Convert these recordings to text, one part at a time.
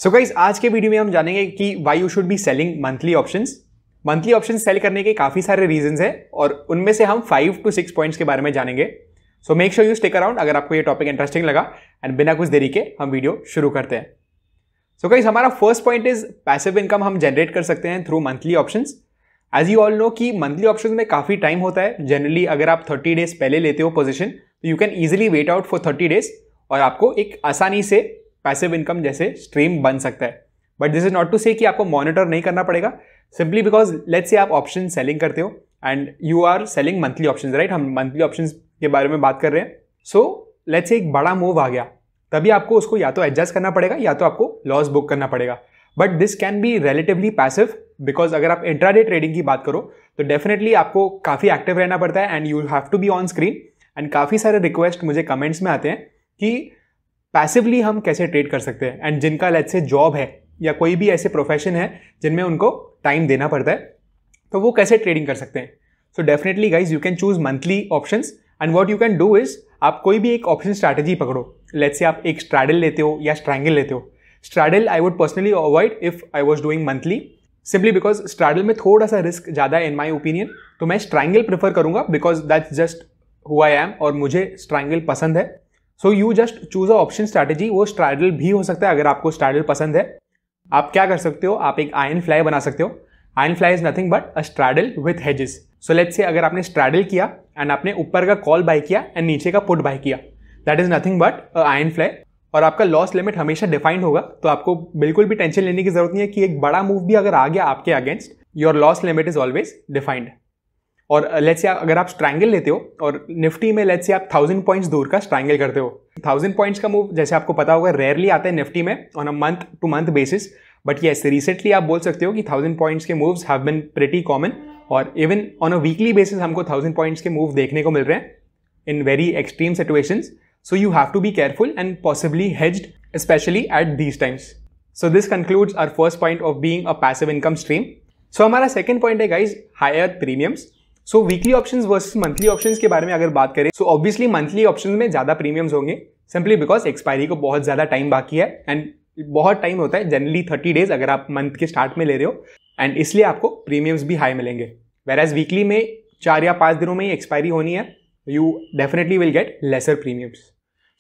So guys, आज के video में हम जानेंगे कि why you should be selling monthly options. Monthly options sell करने के काफी सारे रीजंस हैं और उनमें से हम 5 to 6 पॉइंट्स के बारे में जानेंगे। So make sure you stick around अगर आपको ये टॉपिक इंटरेस्टिंग लगा। एंड बिना कुछ देरी के हम वीडियो शुरू करते हैं। सो गाइस, हमारा first point is passive income हम जनरेट कर सकते हैं through monthly options. As you all know कि मंथली ऑप्शंस में काफी टाइम होता है। जनरली अगर आप 30 डेज पहले लेते हो पोजीशन, तो you can easily wait out for 30 days और आपको एक आसानी से पैसिव इनकम जैसे स्ट्रीम बन सकता है। But this is not to say कि आपको मॉनिटर नहीं करना पड़ेगा, सिंपली बिकॉज लेट्स से आप ऑप्शन सेलिंग करते हो and you are selling monthly options, right. हम मंथली ऑप्शंस के बारे में बात कर रहे हैं। सो लेट्स से एक बड़ा मूव आ गया, तभी आपको उसको या तो एडजस्ट करना पड़ेगा या तो आपको लॉस बुक करना पड़ेगा। But this can be relatively passive because अगर आप इंट्राडे ट्रेडिंग की बात करो तो डेफिनेटली आपको काफी एक्टिव रहना पड़ता है and you have to be on screen. And काफी सारे रिक्वेस्ट मुझे कमेंट्स में आते हैं कि पैसिवली हम कैसे ट्रेड कर सकते हैं। एंड जिनका लेट्स से जॉब है या कोई भी ऐसे प्रोफेशन है जिनमें उनको टाइम देना पड़ता है, तो वो कैसे ट्रेडिंग कर सकते हैं। So definitely guys, you can choose monthly options and what you can do is आप कोई भी एक ऑप्शन स्ट्रैटेजी पकड़ो। लेट्स से आप एक स्ट्रैडल लेते हो या स्ट्रैंगल लेते हो। Straddle I would personally avoid if I was doing monthly, simply because straddle में थोड़ा सा रिस्क ज्यादा है इन माई ओपिनियन। तो मैं स्ट्रैंगल प्रेफर करूंगा because that's just who I am और मुझे स्ट्रैंगल पसंद है। So you just choose a option strategy. वो स्ट्रैडल भी हो सकता है अगर आपको स्ट्रैडल पसंद है। आप क्या कर सकते हो, आप एक आयरन फ्लाई बना सकते हो। Iron fly is nothing but a straddle with hedges. So let's say अगर आपने स्ट्रैडल किया एंड आपने ऊपर का कॉल बाय किया एंड नीचे का पुट बाय किया, that is nothing but a iron fly. और आपका लॉस लिमिट हमेशा डिफाइंड होगा, तो आपको बिल्कुल भी टेंशन लेने की जरूरत नहीं है कि एक बड़ा मूव भी अगर आ गया आपके against, your loss limit is always defined. और लेट्स से अगर आप स्ट्रैंगल लेते हो और निफ्टी में लेट्स से आप 1000 पॉइंट्स दूर का स्ट्रैंगल करते हो, 1000 पॉइंट्स का मूव जैसे आपको पता होगा रेयरली आता है निफ्टी में on a month to month basis. But yes, recently आप बोल सकते हो कि 1000 पॉइंट्स के moves have been pretty common और even on a weekly basis हमको 1000 पॉइंट्स के मूव देखने को मिल रहे हैं in very extreme situations. So you have to be careful and possibly hedged, especially at these times. So this concludes our first point of being a passive income stream. So हमारा second point है guys, higher premiums. So weekly options versus monthly options के बारे में अगर बात करें, so obviously monthly options में ज़्यादा premiums होंगे, simply because expiry को बहुत ज़्यादा टाइम बाकी है and बहुत टाइम होता है, जनरली 30 डेज अगर आप मंथ के स्टार्ट में ले रहे हो, एंड इसलिए आपको प्रीमियम्स भी हाई मिलेंगे। whereas वीकली में 4 या 5 दिनों में ही एक्सपायरी होनी है, you definitely will get lesser premiums.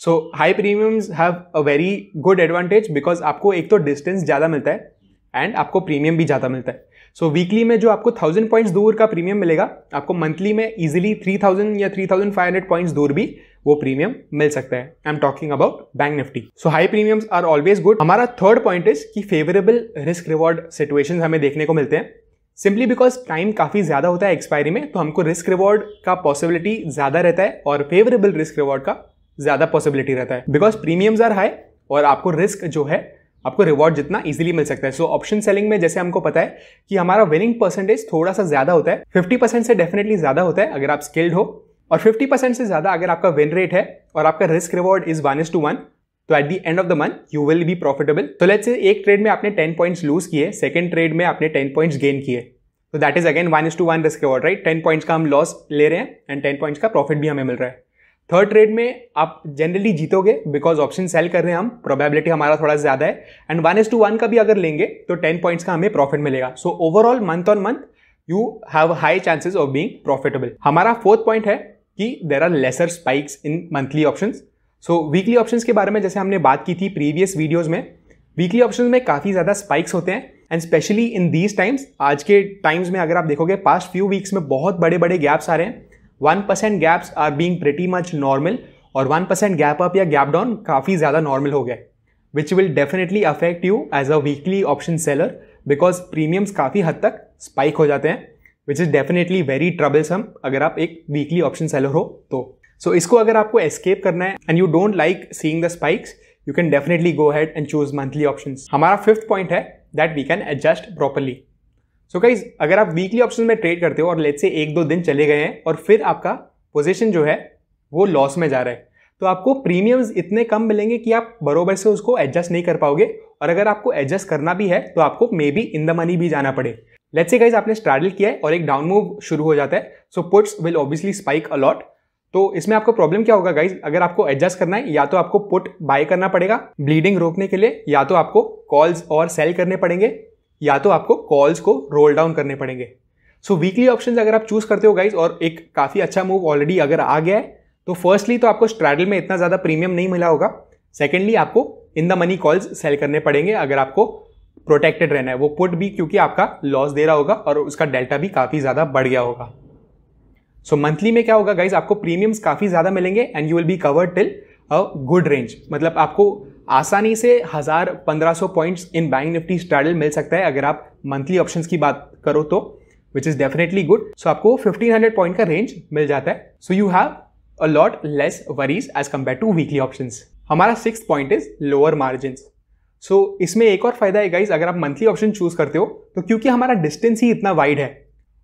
So high premiums have a very good advantage because आपको एक तो डिस्टेंस ज़्यादा मिलता है एंड आपको प्रीमियम भी ज़्यादा मिलता है। सो वीकली में जो आपको 1000 पॉइंट्स दूर का प्रीमियम मिलेगा, आपको मंथली में इजीली 3000 या 3500 पॉइंट्स दूर भी वो प्रीमियम मिल सकता है। I am talking about Bank Nifty. So high premiums are always good. हमारा थर्ड पॉइंट इज कि फेवरेबल रिस्क रिवॉर्ड सिचुएशंस हमें देखने को मिलते हैं, सिंपली बिकॉज टाइम काफी ज्यादा होता है एक्सपायरी में, तो हमको रिस्क रिवॉर्ड का पॉसिबिलिटी ज्यादा रहता है और फेवरेबल रिस्क रिवॉर्ड का ज्यादा पॉसिबिलिटी रहता है बिकॉज प्रीमियम्स आर हाई और आपको रिस्क जो है आपको रिवॉर्ड जितना इजीली मिल सकता है। सो ऑप्शन सेलिंग में जैसे हमको पता है कि हमारा विनिंग परसेंटेज थोड़ा सा ज्यादा होता है, 50% से डेफिनेटली ज्यादा होता है अगर आप स्किल्ड हो, और 50% से ज्यादा अगर आपका विन रेट है और आपका रिस्क रिवॉर्ड इज 1:1, तो at the end of the month you will be profitable. तो लेट्स से एक ट्रेड में आपने 10 पॉइंट्स लूज किए, सेकंड ट्रेड में आपने 10 पॉइंट्स गेन किए, तो that is again 1:1 risk reward, right. 10 points का हम लॉस ले रहे हैं एंड 10 पॉइंट्स का प्रॉफिट भी हमें मिल रहा है। थर्ड ट्रेड में आप जनरली जीतोगे बिकॉज ऑप्शन सेल कर रहे हैं हम, प्रोबेबिलिटी हमारा थोड़ा ज्यादा है, एंड 1:1 का भी अगर लेंगे तो 10 पॉइंट्स का हमें प्रॉफिट मिलेगा। So overall month on month you have high chances of being profitable. हमारा फोर्थ पॉइंट है कि there are lesser spikes in monthly options. So weekly options के बारे में जैसे हमने बात की थी प्रीवियस वीडियोज में, वीकली ऑप्शंस में काफी ज्यादा स्पाइक्स होते हैं and specially in these times, आज के टाइम्स में अगर आप देखोगे पास्ट फ्यू वीक्स में बहुत बड़े बड़े गैप्स आ रहे हैं। 1% gaps are being pretty much normal और 1% गैप अप या गैप डाउन काफी ज्यादा नॉर्मल हो गया, which will definitely affect you as a weekly option seller because premiums काफी हद तक स्पाइक हो जाते हैं, which is definitely very troublesome अगर आप एक वीकली ऑप्शन सेलर हो तो। सो इसको अगर आपको एस्केप करना है and you don't like seeing the spikes, you can definitely go ahead and choose monthly options. हमारा फिफ्थ पॉइंट है that we can adjust properly. So guys, अगर आप वीकली ऑप्शन में ट्रेड करते हो और लेट्स से 1-2 दिन चले गए हैं और फिर आपका पोजीशन जो है वो लॉस में जा रहा है, तो आपको प्रीमियम्स इतने कम मिलेंगे कि आप बरोबर से उसको एडजस्ट नहीं कर पाओगे, और अगर आपको एडजस्ट करना भी है तो आपको may be in the money भी जाना पड़े। लेट्स से गाइज आपने स्ट्रैडल किया है और एक डाउन मूव शुरू हो जाता है, so puts will obviously spike a lot, तो इसमें आपको प्रॉब्लम क्या होगा गाइज, अगर आपको एडजस्ट करना है या तो आपको पुट बाय करना पड़ेगा ब्लीडिंग रोकने के लिए, या तो आपको कॉल्स और सेल करने पड़ेंगे, या तो आपको कॉल्स को रोल डाउन करने पड़ेंगे। सो वीकली ऑप्शंस अगर आप चूज करते हो गाइज और एक काफी अच्छा मूव ऑलरेडी अगर आ गया है, तो फर्स्टली तो आपको स्ट्रैडल में इतना ज्यादा प्रीमियम नहीं मिला होगा। सेकेंडली आपको in the money calls sell करने पड़ेंगे अगर आपको प्रोटेक्टेड रहना है, वो पुट भी क्योंकि आपका लॉस दे रहा होगा और उसका डेल्टा भी काफी ज्यादा बढ़ गया होगा। सो मंथली में क्या होगा गाइज, आपको प्रीमियम्स काफी ज्यादा मिलेंगे and you will be covered till a good range. मतलब आपको आसानी से 1000-1500 points in Bank Nifty straddle मिल सकता है अगर आप मंथली ऑप्शंस की बात करो तो, which is definitely good. So आपको 1500 पॉइंट का रेंज मिल जाता है। So you have a lot less worries as compare to weekly options. हमारा 6th point is lower margins. So इसमें एक और फायदा है गाइज, अगर आप मंथली ऑप्शन चूज करते हो तो क्योंकि हमारा डिस्टेंस ही इतना वाइड है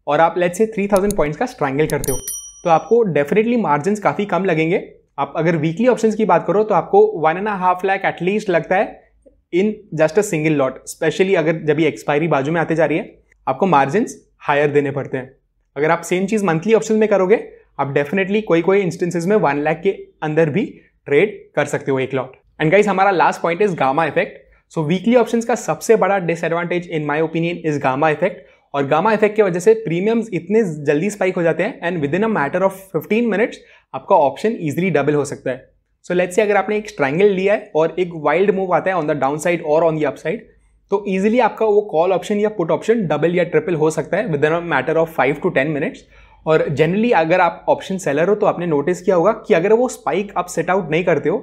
और आप लेट्स से 3000 पॉइंट्स का स्ट्रैंगल करते हो, तो आपको डेफिनेटली मार्जिन्स काफी कम लगेंगे। आप अगर वीकली ऑप्शंस की बात करो तो आपको 1.5 लाख एटलीस्ट लगता है in just a single lot, specially अगर जब ये एक्सपायरी बाजू में आते जा रही है, आपको मार्जिन्स हायर देने पड़ते हैं। अगर आप सेम चीज मंथली ऑप्शन में करोगे, आप डेफिनेटली कोई इंस्टेंसेस में 1 लाख के अंदर भी ट्रेड कर सकते हो एक लॉट। एंड गाइस हमारा last point is gamma effect. So weekly options का सबसे बड़ा disadvantage in my opinion is gamma effect, और गामा इफेक्ट की वजह से प्रीमियम्स इतने जल्दी स्पाइक हो जाते हैं and with in a matter of 15 minutes आपका ऑप्शन इजीली डबल हो सकता है। सो लेट्स से अगर आपने एक ट्रायंगल लिया है और एक वाइल्ड मूव आता है ऑन द डाउन साइड और ऑन द अप साइड, तो इजीली आपका वो कॉल ऑप्शन या पुट ऑप्शन डबल या ट्रिपल हो सकता है with in a matter of 5 to 10 minutes. और जनरली अगर आप ऑप्शन सेलर हो तो आपने नोटिस किया होगा कि अगर वो स्पाइक आप सेट आउट नहीं करते हो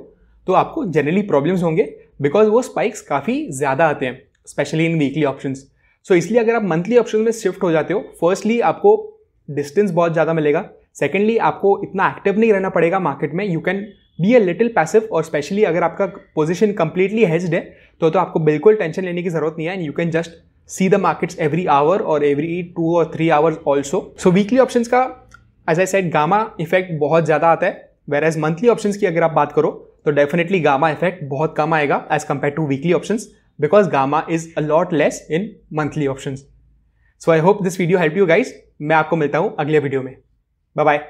तो आपको जनरली प्रॉब्लम्स होंगे, बिकॉज वो स्पाइक्स काफी ज्यादा आते हैं स्पेशली इन वीकली ऑप्शंस। सो इसलिए अगर आप मंथली ऑप्शन में शिफ्ट हो जाते हो, फर्स्टली आपको डिस्टेंस बहुत ज्यादा मिलेगा, सेकेंडली आपको इतना एक्टिव नहीं रहना पड़ेगा मार्केट में, you can be a little passive, और स्पेशली अगर आपका पोजीशन कंप्लीटली हेज्ड है तो आपको बिल्कुल टेंशन लेने की जरूरत नहीं है and you can just see the markets every hour और every 2 or 3 hours also. So weekly options का as I said gamma effect बहुत ज्यादा आता है, वेयर एज मंथली ऑप्शंस की अगर आप बात करो तो डेफिनेटली गामा इफेक्ट बहुत कम आएगा as compare to weekly options, because gamma is a lot less in monthly options. So I hope this video help you guys. मैं आपको मिलता हूं अगले वीडियो में। Bye bye.